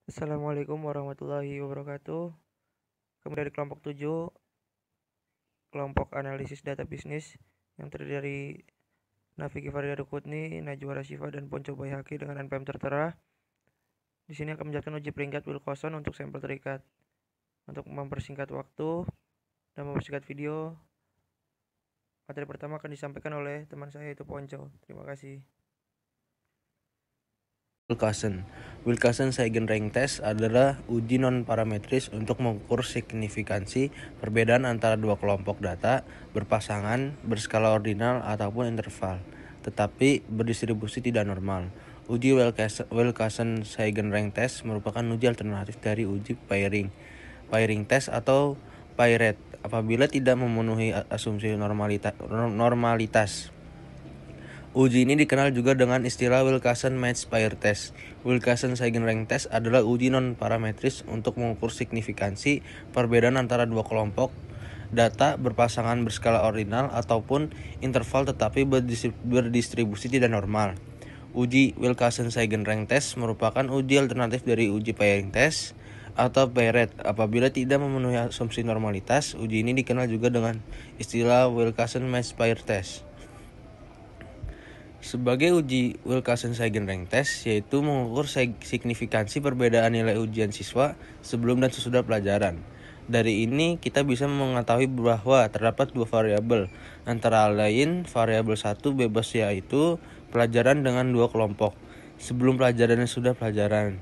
Assalamualaikum warahmatullahi wabarakatuh. Kami dari kelompok 7, kelompok analisis data bisnis yang terdiri dari Nafiki Farida Dukutni, Najwa Rashifa, dan Ponco Bayhaki dengan NPM tertera. Di sini akan menjalankan uji peringkat Wilcoxon untuk sampel terikat. Untuk mempersingkat waktu dan mempersingkat video, materi pertama akan disampaikan oleh teman saya yaitu Ponco. Terima kasih. Wilcoxon-Heigenreich test adalah uji non-parametris untuk mengukur signifikansi perbedaan antara dua kelompok data berpasangan, berskala ordinal, ataupun interval, tetapi berdistribusi tidak normal. Uji Wilcoxon-Heigenreich test merupakan uji alternatif dari uji pairing test atau Paired apabila tidak memenuhi asumsi normalitas. Uji ini dikenal juga dengan istilah Wilcoxon Matched Pair Test. Wilcoxon-Heigenreich Test adalah uji non-parametris untuk mengukur signifikansi perbedaan antara dua kelompok data berpasangan berskala ordinal ataupun interval tetapi berdistribusi tidak normal. Uji Wilcoxon-Heigenreich Test merupakan uji alternatif dari uji pairing test atau paired apabila tidak memenuhi asumsi normalitas. Uji ini dikenal juga dengan istilah Wilcoxon Matched Pair Test. Sebagai uji Wilcoxon-Heigenreich test, yaitu mengukur signifikansi perbedaan nilai ujian siswa sebelum dan sesudah pelajaran. Dari ini kita bisa mengetahui bahwa terdapat dua variabel, antara lain variabel 1 bebas yaitu pelajaran dengan dua kelompok, sebelum pelajaran dan sudah pelajaran.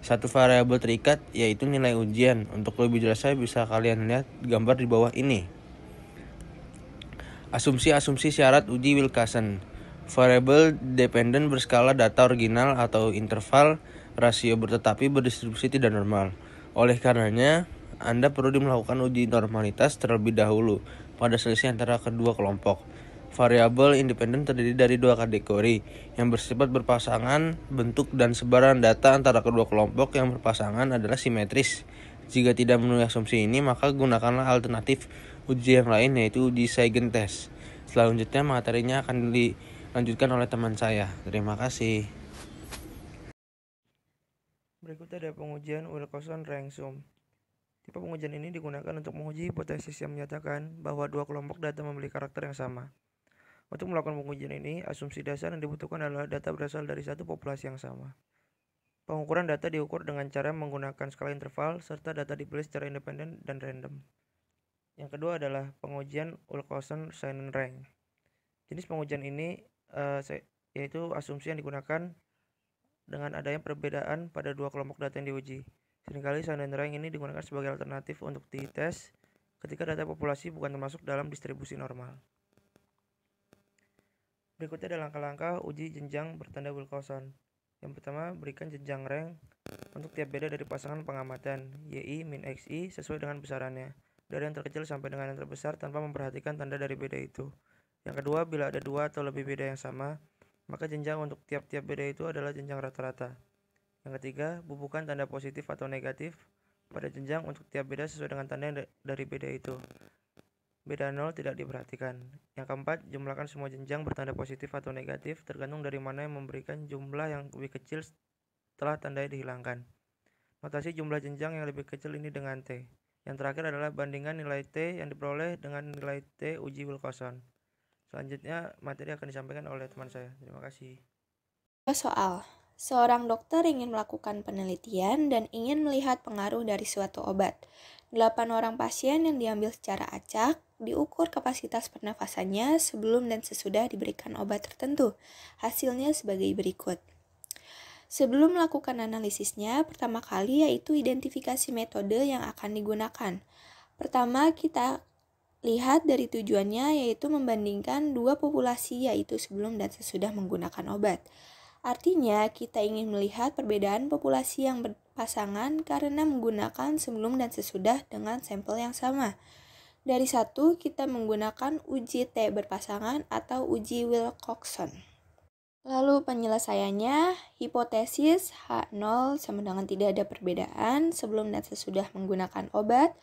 Satu variabel terikat yaitu nilai ujian. Untuk lebih jelasnya bisa kalian lihat gambar di bawah ini. Asumsi-asumsi syarat uji Wilcoxon. Variable dependent berskala data original atau interval rasio tetapi berdistribusi tidak normal. Oleh karenanya, Anda perlu melakukan uji normalitas terlebih dahulu pada selisih antara kedua kelompok. Variabel independen terdiri dari dua kategori yang bersifat berpasangan. Bentuk dan sebaran data antara kedua kelompok yang berpasangan adalah simetris. Jika tidak memenuhi asumsi ini, maka gunakanlah alternatif uji yang lain yaitu uji Eigen test. Selanjutnya materinya akan dilanjutkan oleh teman saya. Terima kasih. Berikutnya ada pengujian Wilcoxon-Ransom. Tipe pengujian ini digunakan untuk menguji hipotesis yang menyatakan bahwa dua kelompok data memiliki karakter yang sama. Untuk melakukan pengujian ini, asumsi dasar yang dibutuhkan adalah data berasal dari satu populasi yang sama. Pengukuran data diukur dengan cara menggunakan skala interval serta data dipilih secara independen dan random. Yang kedua adalah pengujian Wilcoxon-Heigenreich. Jenis pengujian ini yaitu asumsi yang digunakan dengan adanya perbedaan pada dua kelompok data yang diuji. Seringkali Heigenreich ini digunakan sebagai alternatif untuk dites ketika data populasi bukan termasuk dalam distribusi normal. Berikutnya ada langkah-langkah uji jenjang bertanda Wilcoxon. Yang pertama, berikan jenjang rank untuk tiap beda dari pasangan pengamatan YI min XI sesuai dengan besarannya, dari yang terkecil sampai dengan yang terbesar tanpa memperhatikan tanda dari beda itu. Yang kedua, bila ada dua atau lebih beda yang sama, maka jenjang untuk tiap-tiap beda itu adalah jenjang rata-rata. Yang ketiga, bubuhkan tanda positif atau negatif pada jenjang untuk tiap beda sesuai dengan tanda dari beda itu. Beda 0 tidak diperhatikan. Yang keempat, jumlahkan semua jenjang bertanda positif atau negatif tergantung dari mana yang memberikan jumlah yang lebih kecil setelah tandanya dihilangkan. Notasi jumlah jenjang yang lebih kecil ini dengan T. Yang terakhir adalah bandingkan nilai T yang diperoleh dengan nilai T uji Wilcoxon. Selanjutnya, materi akan disampaikan oleh teman saya. Terima kasih. Soal, seorang dokter ingin melakukan penelitian dan ingin melihat pengaruh dari suatu obat. 8 orang pasien yang diambil secara acak, diukur kapasitas pernafasannya sebelum dan sesudah diberikan obat tertentu. Hasilnya sebagai berikut. Sebelum melakukan analisisnya, pertama kali yaitu identifikasi metode yang akan digunakan. Pertama, kita lihat dari tujuannya yaitu membandingkan dua populasi yaitu sebelum dan sesudah menggunakan obat. Artinya, kita ingin melihat perbedaan populasi yang berpasangan karena menggunakan sebelum dan sesudah dengan sampel yang sama. Dari satu, kita menggunakan uji T berpasangan atau uji Wilcoxon. Lalu penyelesaiannya, hipotesis H0 sama dengan tidak ada perbedaan sebelum dan sesudah menggunakan obat.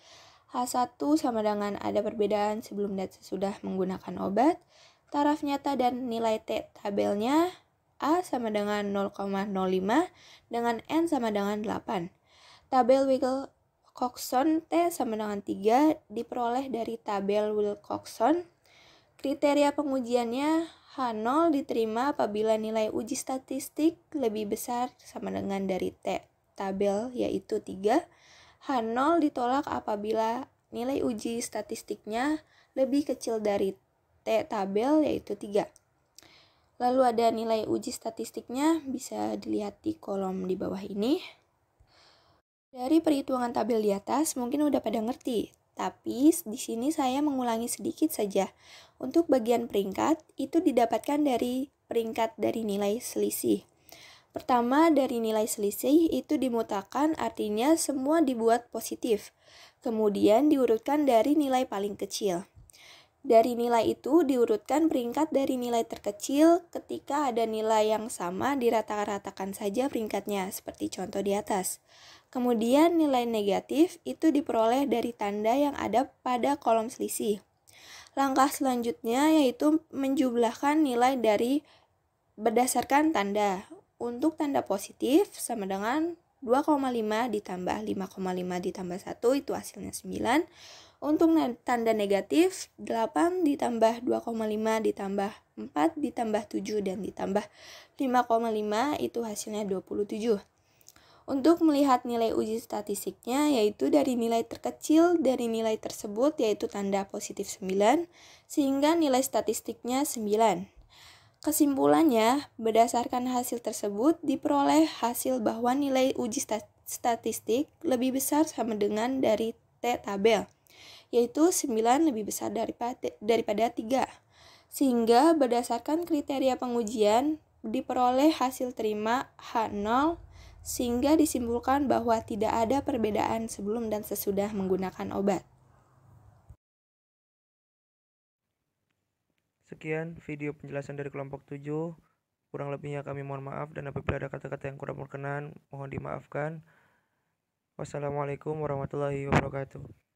H1 sama dengan ada perbedaan sebelum dan sesudah menggunakan obat. Taraf nyata dan nilai T tabelnya A sama dengan 0,05 dengan N sama dengan 8. Tabel Wilcoxon T sama dengan 3 diperoleh dari tabel Wilcoxon. Kriteria pengujiannya H0 diterima apabila nilai uji statistik lebih besar sama dengan dari T tabel yaitu 3. H0 ditolak apabila nilai uji statistiknya lebih kecil dari T tabel yaitu 3. Lalu ada nilai uji statistiknya, bisa dilihat di kolom di bawah ini. Dari perhitungan tabel di atas mungkin udah pada ngerti, tapi di sini saya mengulangi sedikit saja. Untuk bagian peringkat itu didapatkan dari peringkat dari nilai selisih. Pertama, dari nilai selisih itu dimutakan, artinya semua dibuat positif. Kemudian diurutkan dari nilai paling kecil. Dari nilai itu diurutkan peringkat dari nilai terkecil. Ketika ada nilai yang sama dirata-ratakan saja peringkatnya, seperti contoh di atas. Kemudian nilai negatif itu diperoleh dari tanda yang ada pada kolom selisih. Langkah selanjutnya yaitu menjumlahkan nilai dari berdasarkan tanda. Untuk tanda positif sama dengan 2,5 ditambah 5,5 ditambah 1 itu hasilnya 9. Untuk tanda negatif 8 ditambah 2,5 ditambah 4 ditambah 7 dan ditambah 5,5 itu hasilnya 27. Untuk melihat nilai uji statistiknya yaitu dari nilai terkecil dari nilai tersebut yaitu tanda positif 9 sehingga nilai statistiknya 9. Kesimpulannya, berdasarkan hasil tersebut diperoleh hasil bahwa nilai uji statistik lebih besar sama dengan dari T tabel, yaitu 9 lebih besar daripada 3. Sehingga berdasarkan kriteria pengujian diperoleh hasil terima H0 sehingga disimpulkan bahwa tidak ada perbedaan sebelum dan sesudah menggunakan obat. Sekian video penjelasan dari kelompok 7. Kurang lebihnya kami mohon maaf, dan apabila ada kata-kata yang kurang berkenan mohon dimaafkan. Wassalamualaikum warahmatullahi wabarakatuh.